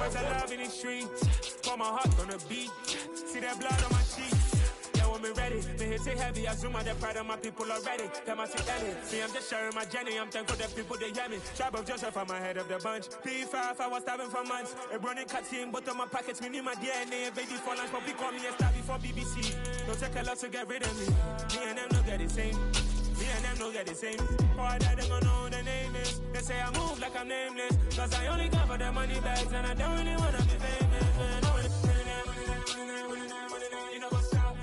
first I love in the streets. Pour my heart on the beat. See that blood on my sheets. Yeah, when me ready, me hit it heavy. I zoom out the pride of my people already. Tell my Ellie. See, I'm just sharing my journey. I'm thankful that people they hear me. Tribe of Joseph, I'm ahead of the bunch. P5, I was starving for months. A running cut team, but on my pockets, me need my DNA. And baby for lunch, but call me a star before BBC. Don't take a lot to get rid of me. Me and them don't get the same. Me and them don't get the same. Boy, that them gonna know who the name is. They say I move like I'm nameless. Cause I only cover the money bags and I don't really wanna be famous. You know what's up?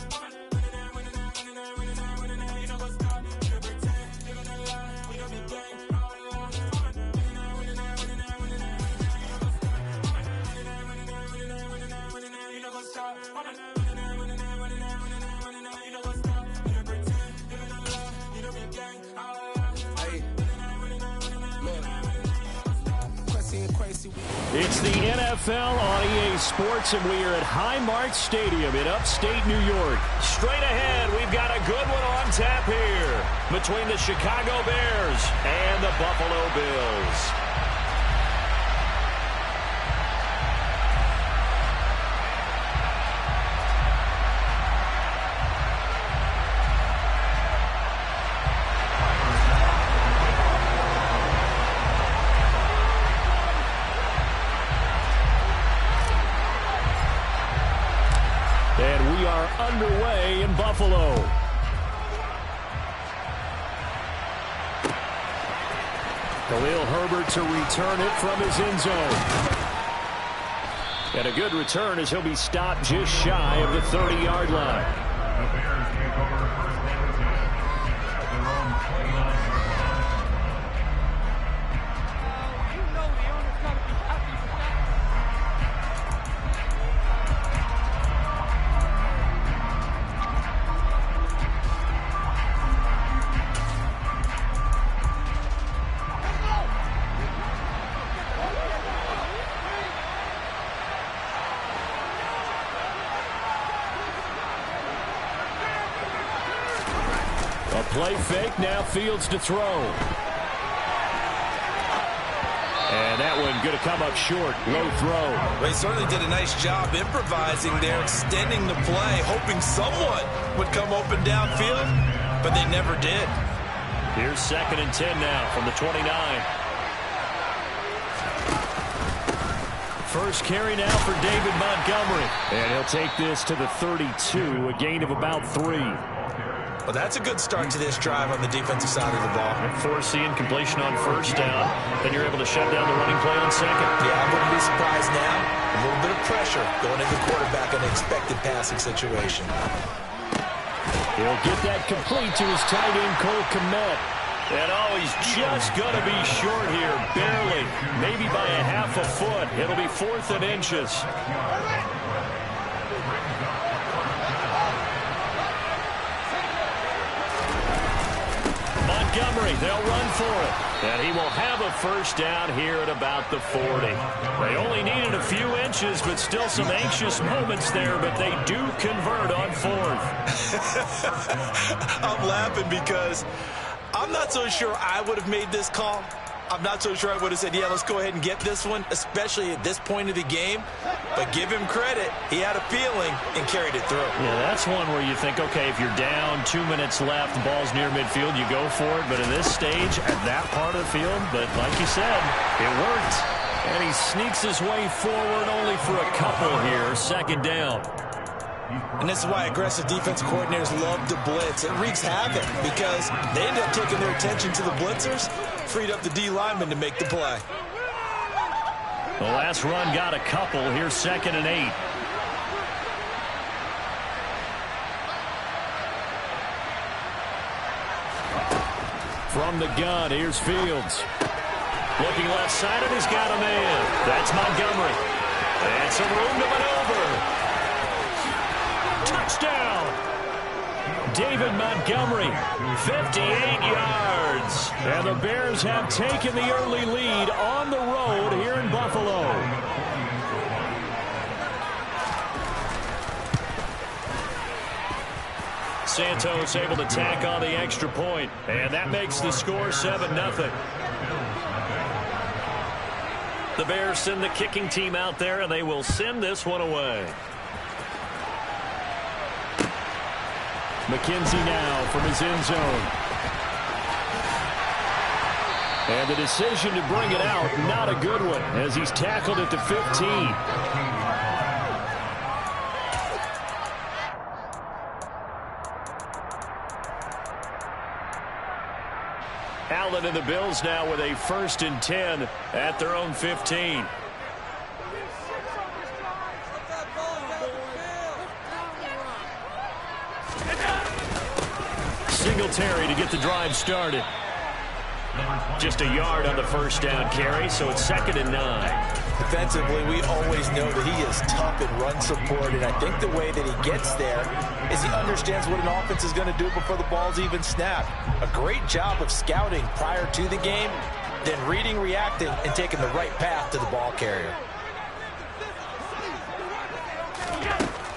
You know what's up? You pretend, you gonna lie, we don't be gang. You know what's up? It's the NFL on EA Sports, and we are at Highmark Stadium in upstate New York. Straight ahead, we've got a good one on tap here between the Chicago Bears and the Buffalo Bills. Underway in Buffalo. Khalil Herbert to return it from his end zone. And a good return as he'll be stopped just shy of the 30-yard line. The Bears take over first and 10 at their own 29-yard line. You know the owner's got to be happy with that. Play fake, now Fields to throw. And that one going to come up short, low throw. Well, he certainly did a nice job improvising there, extending the play, hoping someone would come open downfield, but they never did. Here's 2nd and 10 now from the 29. First carry now for David Montgomery. And he'll take this to the 32, a gain of about 3. Well, that's a good start to this drive on the defensive side of the ball. Forcing completion on first down. Then you're able to shut down the running play on second. Yeah, I wouldn't be surprised now. A little bit of pressure going into the quarterback in an expected passing situation. He'll get that complete to his tight end, Cole Kmet. And oh, he's just going to be short here, barely. Maybe by a half a foot. It'll be 4th and inches. Montgomery, they'll run for it. And he will have a first down here at about the 40. They only needed a few inches, but still some anxious moments there, but they do convert on 4th. I'm laughing because I'm not so sure I would have made this call. I'm not so sure I would have said, yeah, let's go ahead and get this one, especially at this point of the game. But give him credit. He had a feeling and carried it through. Yeah, that's one where you think, okay, if you're down, 2 minutes left, the ball's near midfield, you go for it. But at this stage, at that part of the field, but like you said, it worked. And he sneaks his way forward only for a couple here, 2nd down. And this is why aggressive defensive coordinators love to blitz. It wreaks havoc because they end up taking their attention to the blitzers, freed up the D lineman to make the play. The last run got a couple. Here's 2nd and 8. From the gun, here's Fields. Looking left side, and he's got a man. That's Montgomery. And some room to maneuver. Touchdown! David Montgomery, 58 yards. And the Bears have taken the early lead on the road here in Buffalo. Santos able to tack on the extra point, and that makes the score 7-0. The Bears send the kicking team out there, and they will send this one away. McKenzie now from his end zone. And the decision to bring it out, not a good one, as he's tackled at the 15. Allen and the Bills now with a 1st and 10 at their own 15. Singletary to get the drive started. Just a yard on the 1st down carry, so it's 2nd and 9. Defensively, we always know that he is tough in run support, and I think the way that he gets there is he understands what an offense is going to do before the ball's even snapped. A great job of scouting prior to the game, then reading, reacting, and taking the right path to the ball carrier.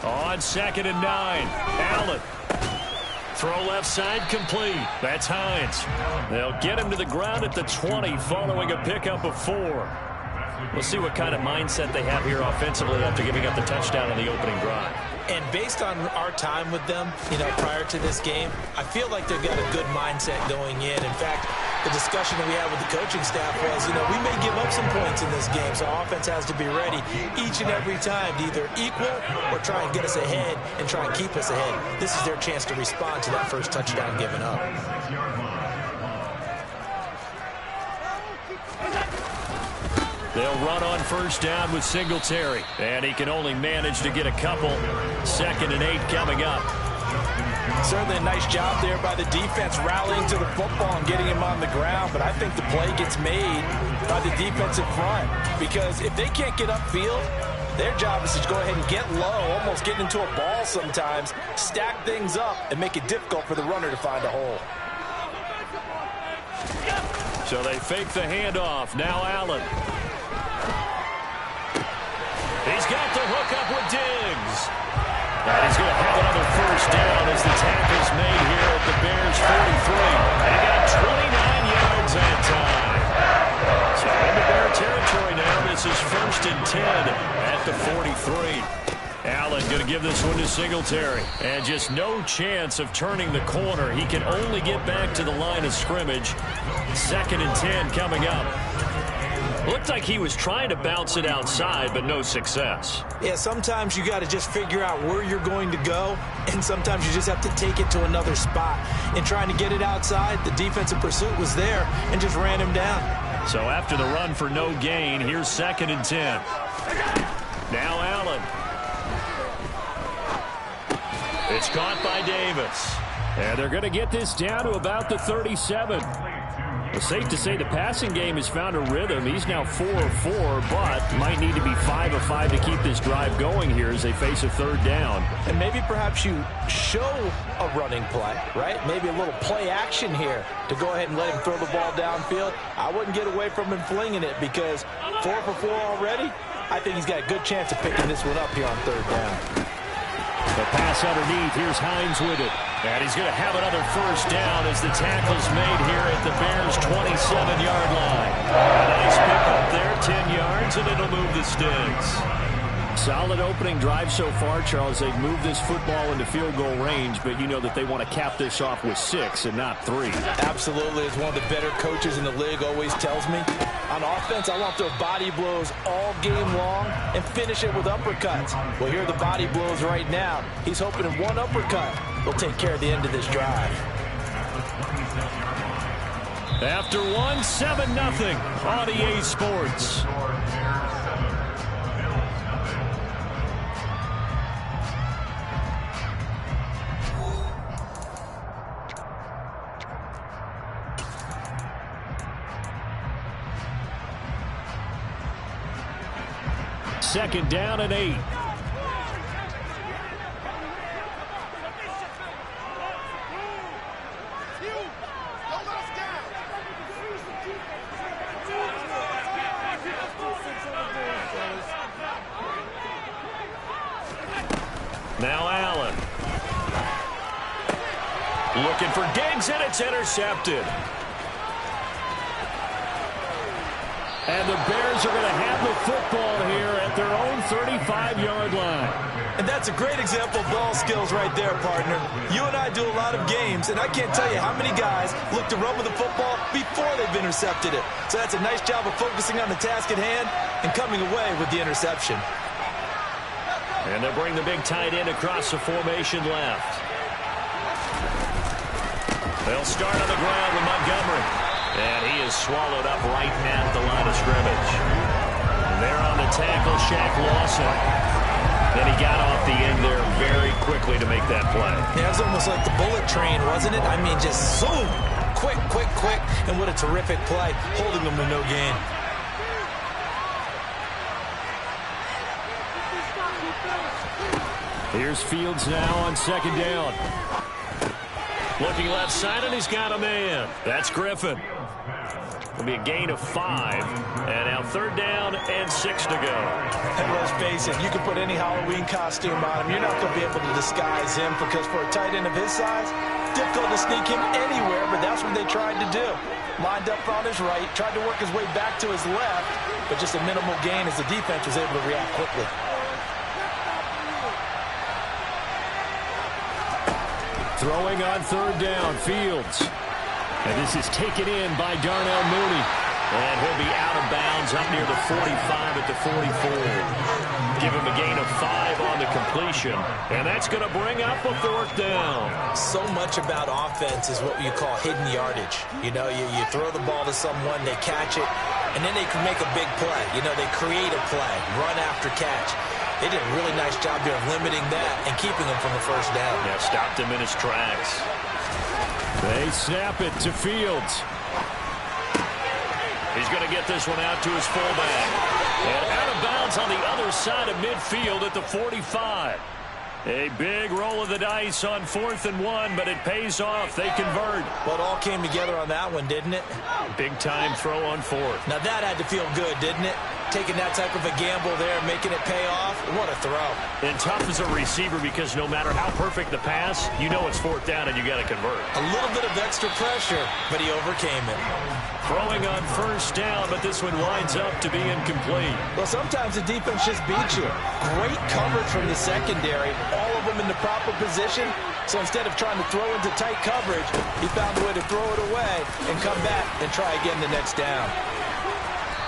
On 2nd and 9, Allen. Throw left side complete. That's Hines. They'll get him to the ground at the 20 following a pickup of 4. We'll see what kind of mindset they have here offensively after giving up the touchdown on the opening drive. And based on our time with them, prior to this game, I feel like they've got a good mindset going in. In fact, the discussion that we had with the coaching staff was, we may give up some points in this game, so offense has to be ready each and every time to either equal or try and get us ahead and try and keep us ahead. This is their chance to respond to that first touchdown given up. They'll run on 1st down with Singletary, and he can only manage to get a couple. 2nd and 8 coming up. Certainly a nice job there by the defense rallying to the football and getting him on the ground, but I think the play gets made by the defensive front because if they can't get upfield, their job is to go ahead and get low, almost getting into a ball sometimes, stack things up, and make it difficult for the runner to find a hole. So they fake the handoff. Now Allen. He's got the hook up with Diggs. And he's going to have another 1st down as the tackle's made here at the Bears 43. They got 29 yards that time. So into Bear territory now. This is 1st and 10 at the 43. Allen going to give this one to Singletary. And just no chance of turning the corner. He can only get back to the line of scrimmage. 2nd and 10 coming up. Looked like he was trying to bounce it outside, but no success. Yeah, sometimes you got to just figure out where you're going to go, and sometimes you just have to take it to another spot. In trying to get it outside, the defensive pursuit was there and just ran him down. So after the run for no gain, here's 2nd and 10. Now Allen. It's caught by Davis. And they're going to get this down to about the 37. It's safe to say the passing game has found a rhythm. He's now 4 of 4, but might need to be 5 of 5 to keep this drive going here as they face a 3rd down. And maybe perhaps you show a running play, right? Maybe a little play action here to go ahead and let him throw the ball downfield. I wouldn't get away from him flinging it because 4 for 4 already. I think he's got a good chance of picking this one up here on 3rd down. The pass underneath. Here's Hines with it. And he's going to have another 1st down as the tackle's made here at the Bears' 27-yard line. A nice pickup there, 10 yards, and it'll move the sticks. Solid opening drive so far, Charles. They've moved this football into field goal range, but you know that they want to cap this off with 6 and not 3. Absolutely. As one of the better coaches in the league always tells me, on offense, I want those body blows all game long and finish it with uppercuts. Well, here are the body blows right now. He's hoping in one uppercut will take care of the end of this drive. After 1, 7-0 on EA Sports. Second down and 8. Now Allen. Looking for Diggs, and it's intercepted. And the Bears are going to have the football here at their own 35-yard line. And that's a great example of ball skills right there, partner. You and I do a lot of games, and I can't tell you how many guys look to run with the football before they've intercepted it. So that's a nice job of focusing on the task at hand and coming away with the interception. And they'll bring the big tight end across the formation left. They'll start on the ground with Montgomery. And he is swallowed up right at the line of scrimmage. And there on the tackle, Shaq Lawson. And he got off the end there very quickly to make that play. Yeah, it was almost like the bullet train, wasn't it? I mean, just zoom. Quick, quick, quick. And what a terrific play, holding them to no gain. Here's Fields now on second down. Looking left side, and he's got a man. That's Griffin. It'll be a gain of 5. And now third down and 6 to go. And let's face it, you can put any Halloween costume on him. You're not going to be able to disguise him because for a tight end of his size, difficult to sneak him anywhere, but that's what they tried to do. Lined up on his right, tried to work his way back to his left, but just a minimal gain as the defense was able to react quickly. Throwing on third down, Fields. And this is taken in by Darnell Mooney. And he'll be out of bounds up near the 45 at the 44. Give him a gain of 5 on the completion. And that's going to bring up a fourth down. So much about offense is what you call hidden yardage. You know, you throw the ball to someone, they catch it, and then they can make a big play. You know, they create a play, run after catch. They did a really nice job there of limiting that and keeping him from the first down. Yeah, stopped him in his tracks. They snap it to Fields. He's going to get this one out to his fullback. And out of bounds on the other side of midfield at the 45. A big roll of the dice on 4th and 1, but it pays off. They convert. Well, it all came together on that one, didn't it? Big time throw on 4th. Now that had to feel good, didn't it? Taking that type of a gamble there, making it pay off. What a throw. And tough as a receiver because no matter how perfect the pass, you know it's 4th down and you got to convert. A little bit of extra pressure, but he overcame it. Throwing on first down, but this one winds up to be incomplete. Well, sometimes the defense just beats you. Great coverage from the secondary, all of them in the proper position. So instead of trying to throw into tight coverage, he found a way to throw it away and come back and try again the next down.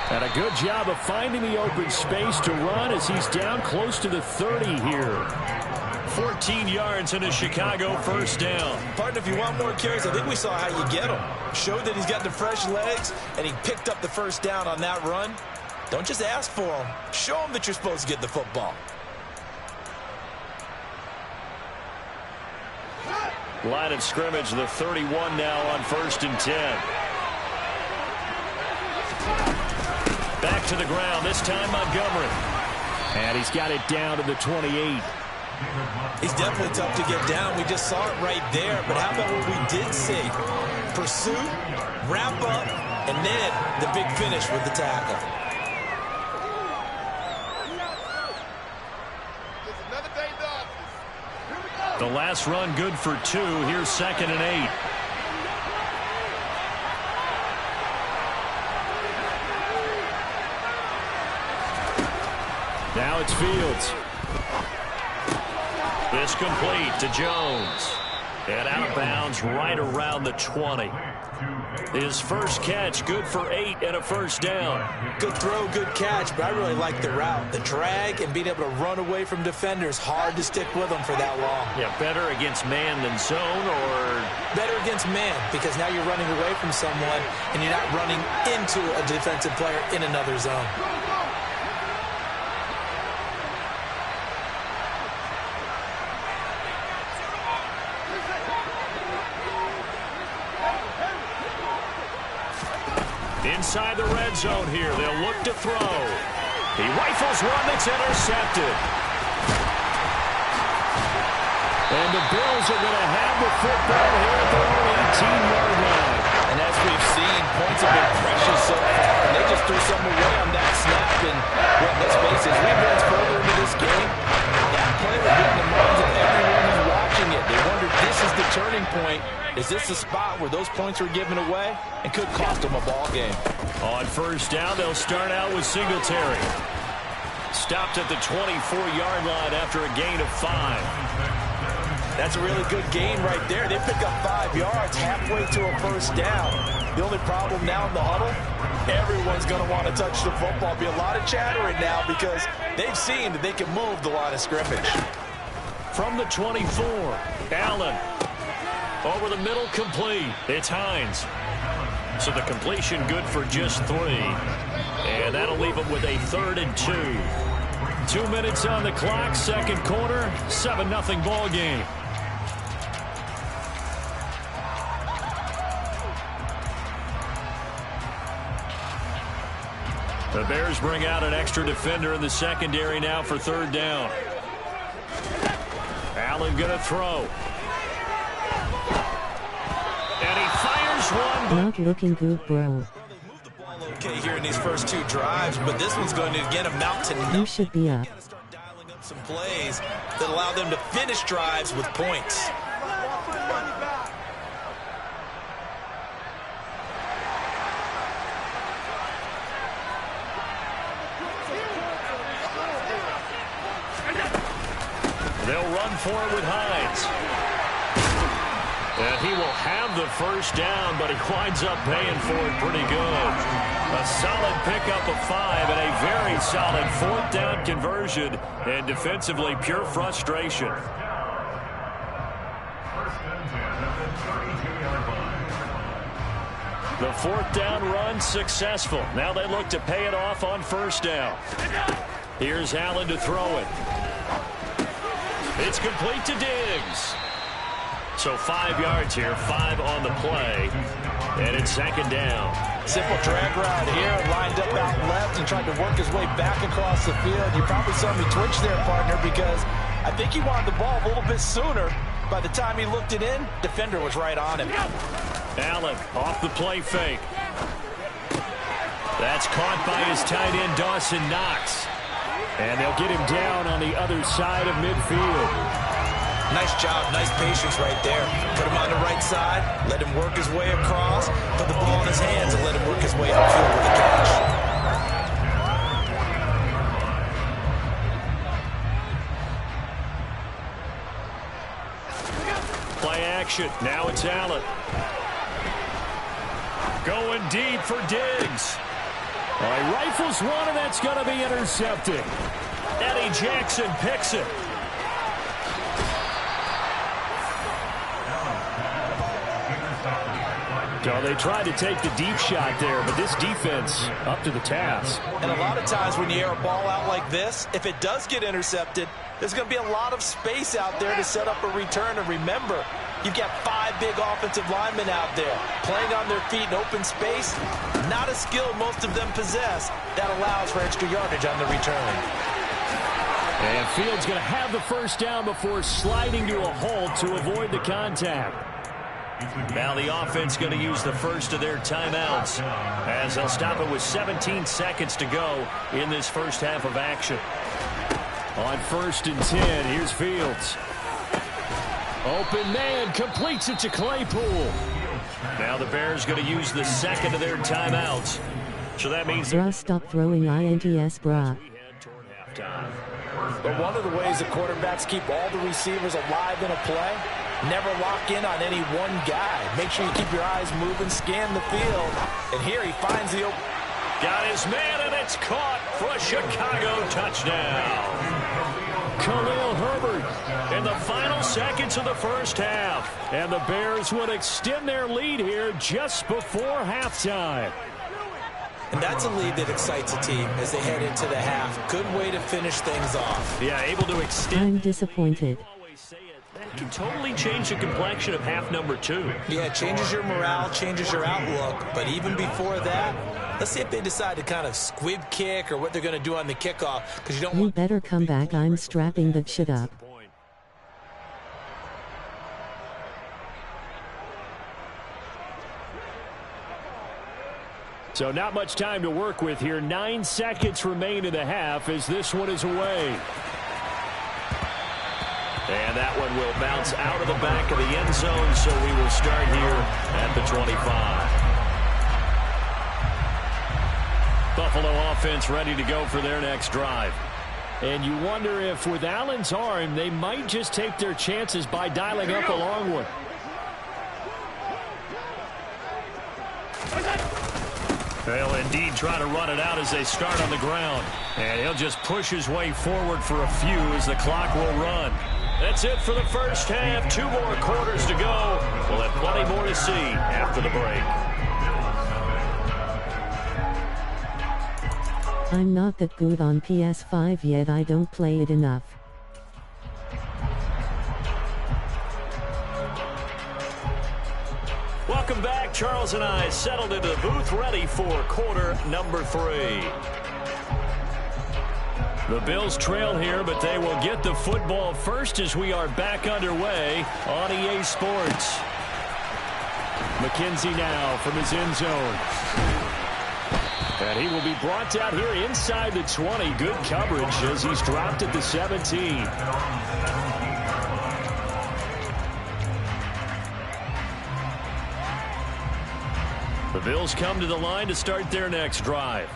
And a good job of finding the open space to run as he's down close to the 30 here. 14 yards and a Chicago first down. Partner, if you want more carries, I think we saw how you get him. Showed that he's got the fresh legs, and he picked up the first down on that run. Don't just ask for him. Show him that you're supposed to get the football. Line of scrimmage, the 31 now on 1st and 10. Back to the ground, this time Montgomery. And he's got it down to the 28. He's definitely tough to get down. We just saw it right there. But how about what we did see? Pursuit, wrap up, and then the big finish with the tackle. The last run good for 2. Here's 2nd and 8. Now it's Fields. This complete to Jones. And out of bounds right around the 20. His first catch, good for 8 and a first down. Good throw, good catch, but I really like the route. The drag and being able to run away from defenders. Hard to stick with them for that long. Yeah, better against man than zone, or? Better against man, because now you're running away from someone and you're not running into a defensive player in another zone. Inside the red zone here. They'll look to throw. He rifles one that's intercepted. And the Bills are going to have the football here at their own 18-yard line. And as we've seen, points have been precious so far. And they just threw some away on that snap. And, well, let's face it, as we advance further into this game, that play will be in the minds of everyone who's watching it. They wonder if this is the turning point Is this a spot where those points were given away and could cost them a ball game? On first down, they'll start out with Singletary. Stopped at the 24-yard line after a gain of 5. That's a really good gain right there. They pick up 5 yards halfway to a first down. The only problem now in the huddle, everyone's going to want to touch the football. Be a lot of chattering now because they've seen that they can move the line of scrimmage. From the 24, Allen. Over the middle, complete. It's Hines. So the completion good for just 3. And that'll leave them with a 3rd and 2. 2 minutes on the clock, second quarter, 7-0 ball game. The Bears bring out an extra defender in the secondary now for 3rd down. Allen going to throw. And he fires one. Not looking good, bro. Okay, here in these first 2 drives, but this one's going to again amount to nothing. You should be up. Start dialing up some plays that allow them to finish drives with points. They'll run for it with Hines. And he will have the first down, but he winds up paying for it pretty good. A solid pickup of 5 and a very solid 4th down conversion. And defensively, pure frustration. The 4th down run successful. Now they look to pay it off on first down. Here's Allen to throw it. It's complete to Diggs. So 5 yards here, 5 on the play, and it's 2nd down. Simple drag route here, lined up out left and tried to work his way back across the field. You probably saw me twitch there, partner, because I think he wanted the ball a little bit sooner. By the time he looked it in, defender was right on him. Allen off the play fake. That's caught by his tight end, Dawson Knox. And they'll get him down on the other side of midfield. Nice job, nice patience right there. Put him on the right side, let him work his way across, put the ball in his hands, and let him work his way upfield with the catch. Play action. Now it's Allen. Going deep for Diggs. Well, he rifles one, and that's going to be intercepted. Eddie Jackson picks it. So they tried to take the deep shot there, but this defense up to the task. And a lot of times when you air a ball out like this, if it does get intercepted, there's going to be a lot of space out there to set up a return. And remember, you've got 5 big offensive linemen out there playing on their feet in open space. Not a skill most of them possess. That allows for extra yardage on the return. And Fields going to have the first down before sliding to a halt to avoid the contact. Now the offense going to use the first of their timeouts as they'll stop it with 17 seconds to go in this first half of action. On 1st and 10, here's Fields. Open man, completes it to Claypool. Now the Bears going to use the second of their timeouts. So that means... Bruh, stop throwing INTS, bruh. But one of the ways the quarterbacks keep all the receivers alive in a play, never lock in on any one guy. Make sure you keep your eyes moving, scan the field. And here he finds the open. Got his man, and it's caught for a Chicago touchdown. Khalil Herbert in the final seconds of the first half. And the Bears would extend their lead here just before halftime. And that's a lead that excites a team as they head into the half. Good way to finish things off. Yeah, able to extend. I'm disappointed. That can totally change the complexion of half number 2. Yeah, it changes your morale, changes your outlook. But even before that, let's see if they decide to kind of squib kick or what they're going to do on the kickoff. Because you don't You want... better come back. I'm strapping that shit up. So not much time to work with here. 9 seconds remain in the half as this one is away. And that one will bounce out of the back of the end zone, so we will start here at the 25. Buffalo offense ready to go for their next drive. And you wonder if with Allen's arm, they might just take their chances by dialing up a long one. They'll indeed try to run it out as they start on the ground. And he'll just push his way forward for a few as the clock will run. That's it for the first half. 2 more quarters to go. We'll have plenty more to see after the break. I'm not that good on PS5 yet, I don't play it enough. Welcome back. Charles and I settled into the booth ready for quarter number 3. The Bills trail here, but they will get the football first as we are back underway on EA Sports. McKenzie now from his end zone. And he will be brought down here inside the 20. Good coverage as he's dropped at the 17. The Bills come to the line to start their next drive.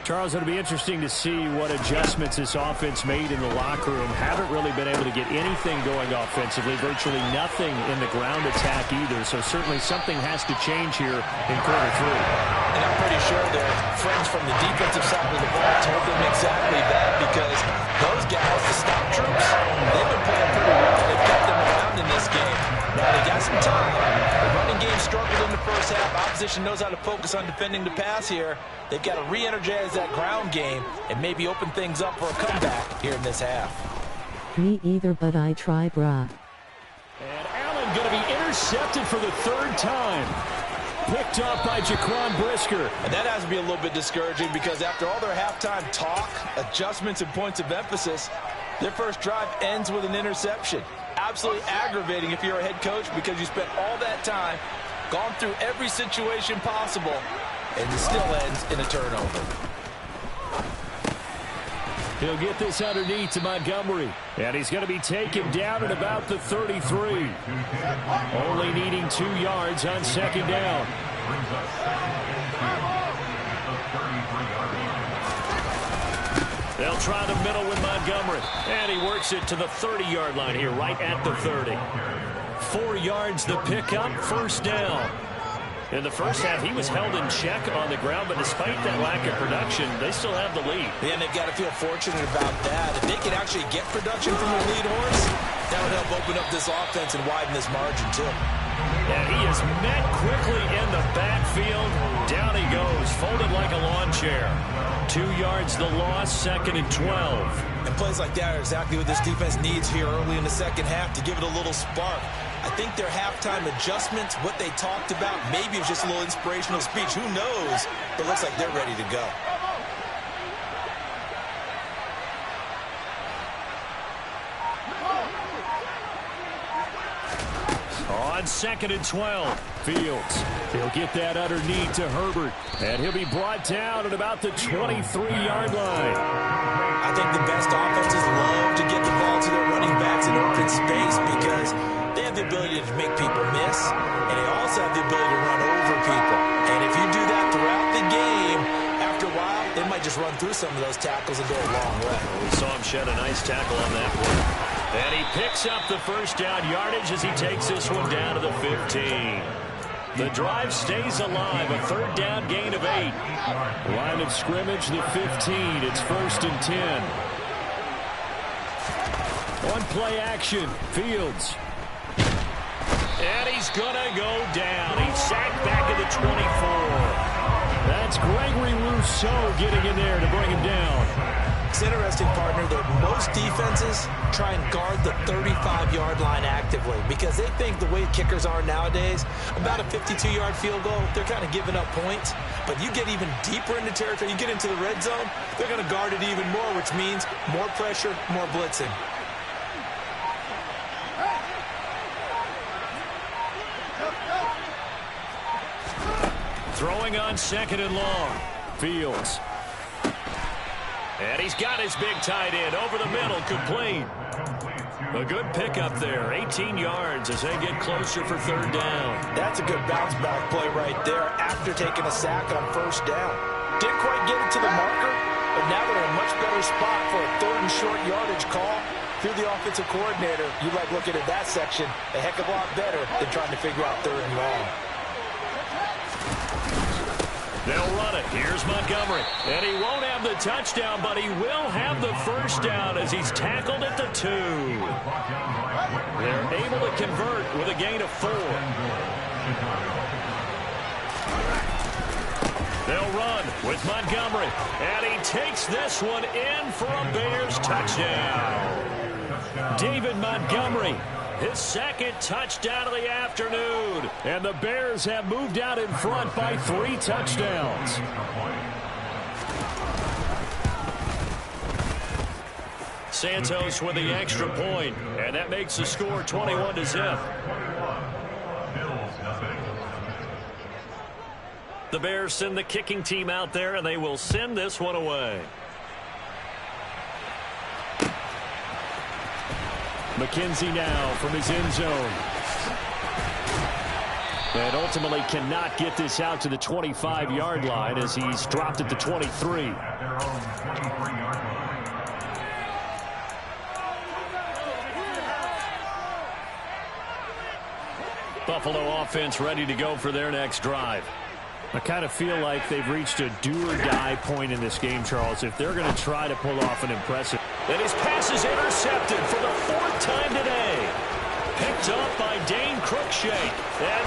Charles, it'll be interesting to see what adjustments this offense made in the locker room. Haven't really been able to get anything going offensively. Virtually nothing in the ground attack either. So certainly something has to change here in quarter 3. And I'm pretty sure their friends from the defensive side of the ball told them exactly that, because those guys, the stop troops, they've been playing pretty well. They've kept them around in this game. Now they got some time. The running game struggled in the first half. Opposition knows how to focus on defending the pass here. They've got to re-energize that ground game and maybe open things up for a comeback here in this half. Me either, but I try, brah. And Allen going to be intercepted for the 3rd time. Picked off by Jaquan Brisker. And that has to be a little bit discouraging, because after all their halftime talk, adjustments, and points of emphasis, their first drive ends with an interception. Absolutely aggravating if you're a head coach, because you spent all that time, gone through every situation possible, and it still ends in a turnover. He'll get this underneath to Montgomery. And he's going to be taken down at about the 33. Only needing 2 yards on 2nd down. They'll try the middle with Montgomery. And he works it to the 30-yard line here, right at the 30. 4 yards the pickup, 1st down. In the first half, he was held in check on the ground, but despite that lack of production, they still have the lead. And they've got to feel fortunate about that. If they can actually get production from their lead horse, that would help open up this offense and widen this margin, too. And he is met quickly in the backfield. Down he goes, folded like a lawn chair. 2 yards the loss, 2nd and 12. And plays like that are exactly what this defense needs here early in the second half to give it a little spark. I think their halftime adjustments, what they talked about, maybe it was just a little inspirational speech. Who knows? But it looks like they're ready to go. On 2nd and 12, Fields. He'll get that underneath to Herbert. And he'll be brought down at about the 23-yard line. I think the best offenses love to get the ball to their running backs in open space, because they have the ability to make people miss, and they also have the ability to run over people. And if you do that throughout the game, after a while, they might just run through some of those tackles and go a long way. We saw him shed a nice tackle on that one. And he picks up the 1st down yardage as he takes this one down to the 15. The drive stays alive, a 3rd down gain of 8. Line of scrimmage, the 15. It's 1st and 10. On play action, Fields. And he's going to go down. He's sacked back at the 24. That's Gregory Rousseau getting in there to bring him down. It's interesting, partner, that most defenses try and guard the 35-yard line actively, because they think the way kickers are nowadays, about a 52-yard field goal, they're kind of giving up points. But you get even deeper into territory, you get into the red zone, they're going to guard it even more, which means more pressure, more blitzing. Throwing on 2nd and long. Fields. And he's got his big tight end over the middle, complete. A good pickup there, 18 yards as they get closer for third down. That's a good bounce back play right there after taking a sack on first down. Didn't quite get it to the marker, but now they're in a much better spot for a third and short yardage call. If you're the offensive coordinator, you like looking at that section a heck of a lot better than trying to figure out third and long. They'll run it. Here's Montgomery. And he won't have the touchdown, but he will have the first down as he's tackled at the 2. They're able to convert with a gain of 4. They'll run with Montgomery. And he takes this one in for a Bears touchdown. David Montgomery, his second touchdown of the afternoon. And the Bears have moved out in front by 3 touchdowns. Santos with the extra point, and that makes the score 21-0. The Bears send the kicking team out there, and they will send this one away. McKenzie now from his end zone. And ultimately cannot get this out to the 25-yard line as he's dropped at the 23. At their own 23-yard line. Buffalo offense ready to go for their next drive. I kind of feel like they've reached a do-or-die point in this game, Charles, if they're going to try to pull off an impressive. And his pass is intercepted for the 4th time today. Picked up by Dane Cruikshank. And